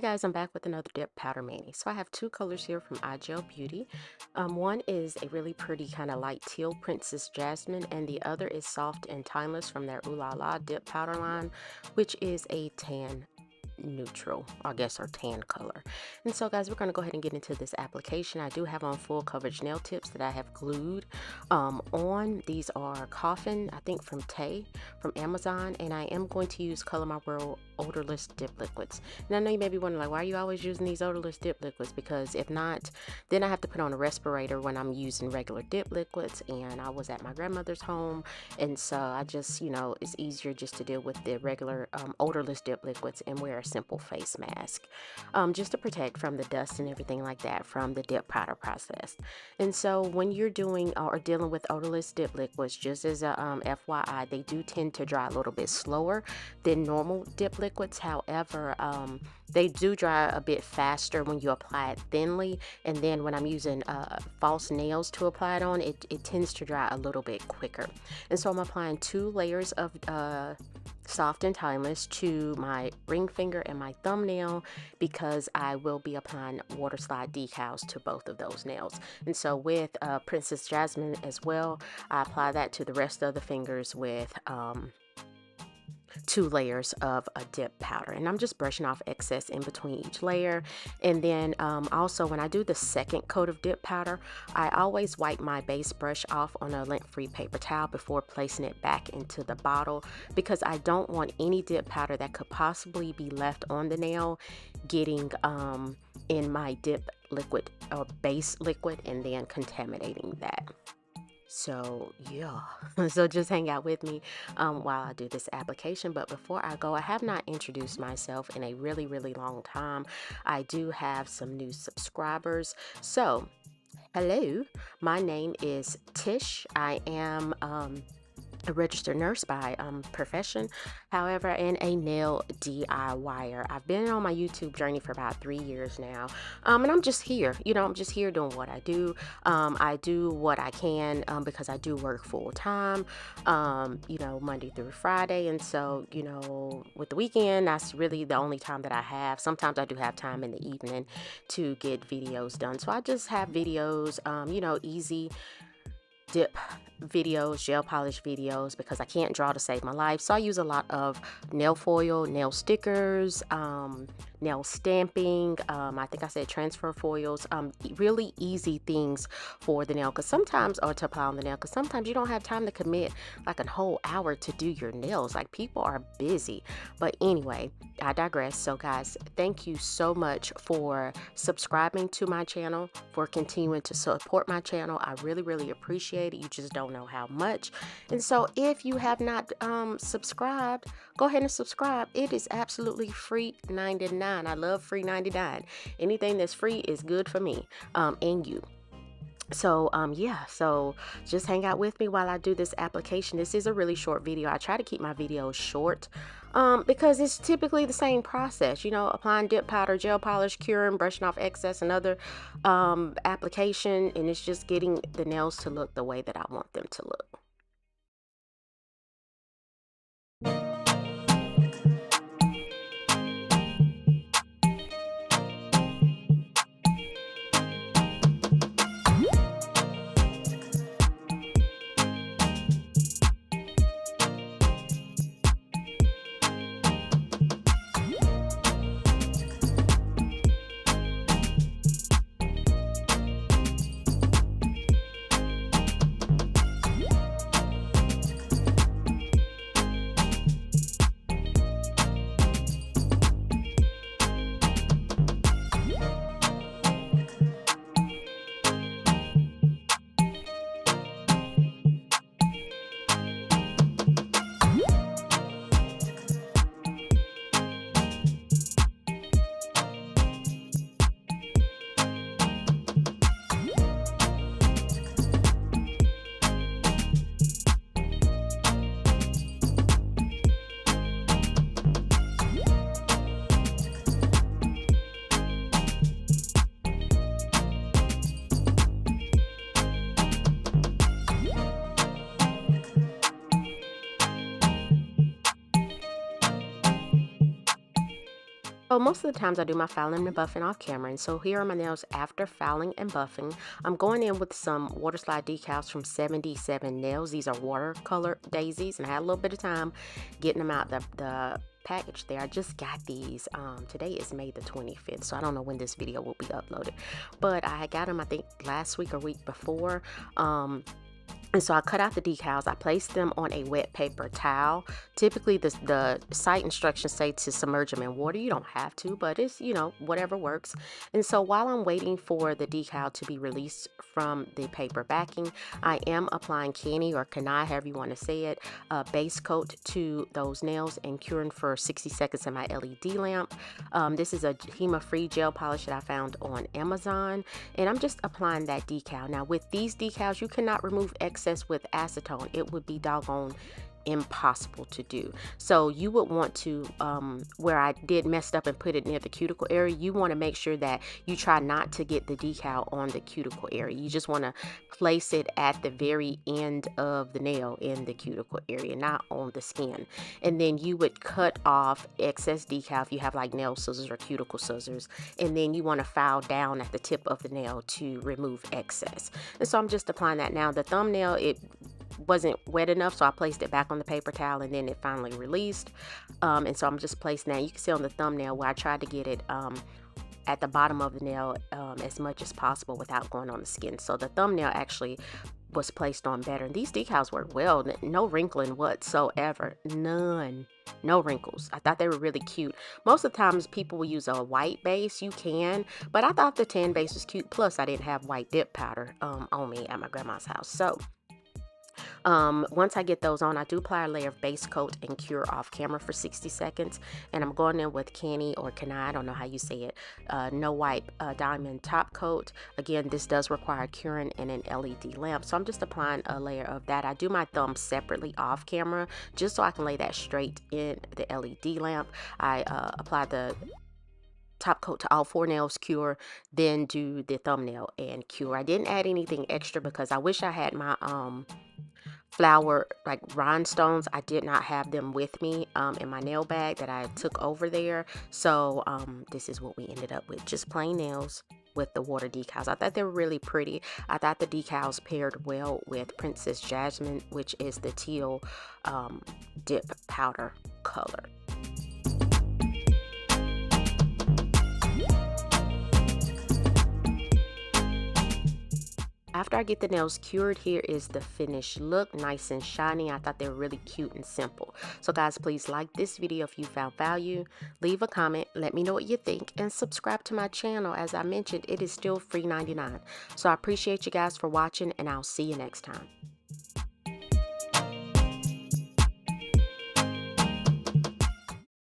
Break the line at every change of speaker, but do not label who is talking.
Guys, I'm back with another dip powder mani. So I have two colors here from IGel Beauty. One is a really pretty kind of light teal Princess Jasmine, and the other is Soft and Timeless from their Ooh La La dip powder line, which is a tan neutral, I guess, or tan color. And so guys, we're going to go ahead and get into this application. I do have on full coverage nail tips that I have glued on. These are Coffin, I think from Tay from Amazon, and I am going to use Color My World odorless dip liquids. And I know you may be wondering, like, why are you always using these odorless dip liquids? Because if not, then I have to put on a respirator when I'm using regular dip liquids, and I was at my grandmother's home, and so I just, it's easier just to deal with the regular odorless dip liquids and wear a simple face mask, just to protect from the dust and everything like that from the dip powder process. And so when you're doing or dealing with odorless dip liquids, just as a FYI, they do tend to dry a little bit slower than normal dip liquids. However, they do dry a bit faster when you apply it thinly, and then when I'm using false nails to apply it on, it tends to dry a little bit quicker. And so I'm applying 2 layers of Soft and Timeless to my ring finger and my thumbnail, because I will be applying Waterslide Decals to both of those nails. And so with Princess Jasmine as well, I apply that to the rest of the fingers with 2 layers of a dip powder, and I'm just brushing off excess in between each layer. And then also when I do the second coat of dip powder, I always wipe my base brush off on a lint-free paper towel before placing it back into the bottle, because I don't want any dip powder that could possibly be left on the nail getting in my dip liquid or base liquid and then contaminating that. So yeah, so just hang out with me while I do this application. But before I go, I have not introduced myself in a really long time. I do have some new subscribers. So hello, my name is Tish. I am a registered nurse by profession, however, and a nail DIYer. I've been on my YouTube journey for about 3 years now, and I'm just here, I'm just here doing what I do. I do what I can because I do work full time, Monday through Friday, and so, with the weekend, that's really the only time that I have. Sometimes I do have time in the evening to get videos done, so I just have videos, easy dip videos, gel polish videos, because I can't draw to save my life. So I use a lot of nail foil, nail stickers, nail stamping, I think I said transfer foils, really easy things for the nail, because sometimes, or to apply on the nail, because sometimes you don't have time to commit like a whole hour to do your nails. Like, people are busy. But anyway, I digress. So guys, thank you so much for subscribing to my channel, for continuing to support my channel. I really appreciate it. You just don't know how much. And so if you have not subscribed, go ahead and subscribe. It is absolutely free 99. I love free 99. Anything that's free is good for me and you. So yeah, so just hang out with me while I do this application. This is a really short video. I try to keep my videos short because it's typically the same process, applying dip powder, gel polish, curing, brushing off excess, another application, and it's just getting the nails to look the way that I want them to look. So most of the times I do my filing and buffing off camera, and so here are my nails after filing and buffing. I'm going in with some Waterslide decals from 77Nails. These are watercolor daisies, and I had a little bit of time getting them out the package there. I just got these. Today is May the 25th, so I don't know when this video will be uploaded, but I got them I think last week or week before. And so I cut out the decals. I placed them on a wet paper towel. Typically, the site instructions say to submerge them in water. You don't have to, but it's, you know, whatever works. And so while I'm waiting for the decal to be released from the paper backing, I am applying canny or canai, however you want to say it, base coat to those nails and curing for 60 seconds in my LED lamp. This is a 𝑻𝒊𝒔𝒉 gel polish that I found on Amazon, and I'm just applying that decal. Now, with these decals, you cannot remove excess with acetone. It would be doggone impossible to do. So you would want to, where I did messed up and put it near the cuticle area, you want to make sure that you try not to get the decal on the cuticle area. You just want to place it at the very end of the nail in the cuticle area, not on the skin. And then you would cut off excess decal if you have like nail scissors or cuticle scissors, and then you want to file down at the tip of the nail to remove excess. And so I'm just applying that now. The thumbnail, it wasn't wet enough, so I placed it back on the paper towel, and then it finally released. And so I'm just placing that. You can see on the thumbnail where I tried to get it at the bottom of the nail as much as possible without going on the skin. So the thumbnail actually was placed on better. And these decals work well. No wrinkling whatsoever. None. No wrinkles. I thought they were really cute. Most of the times people will use a white base. You can, but I thought the tan base was cute. Plus I didn't have white dip powder on me at my grandma's house. So once I get those on, I do apply a layer of base coat and cure off camera for 60 seconds. And I'm going in with canny or canai, I don't know how you say it, no wipe diamond top coat. Again, this does require curing and an LED lamp, so I'm just applying a layer of that. I do my thumb separately off camera just so I can lay that straight in the LED lamp. I apply the top coat to all 4 nails, cure, then do the thumbnail and cure. I didn't add anything extra because I wish I had my flower like rhinestones. I did not have them with me in my nail bag that I took over there. So this is what we ended up with, just plain nails with the water decals. I thought they were really pretty. I thought the decals paired well with Princess Jasmine, which is the teal dip powder color. After I get the nails cured, here is the finished look, nice and shiny. I thought they were really cute and simple. So guys, please like this video if you found value, leave a comment, let me know what you think, and subscribe to my channel. As I mentioned, it is still free 99. So I appreciate you guys for watching, and I'll see you next time.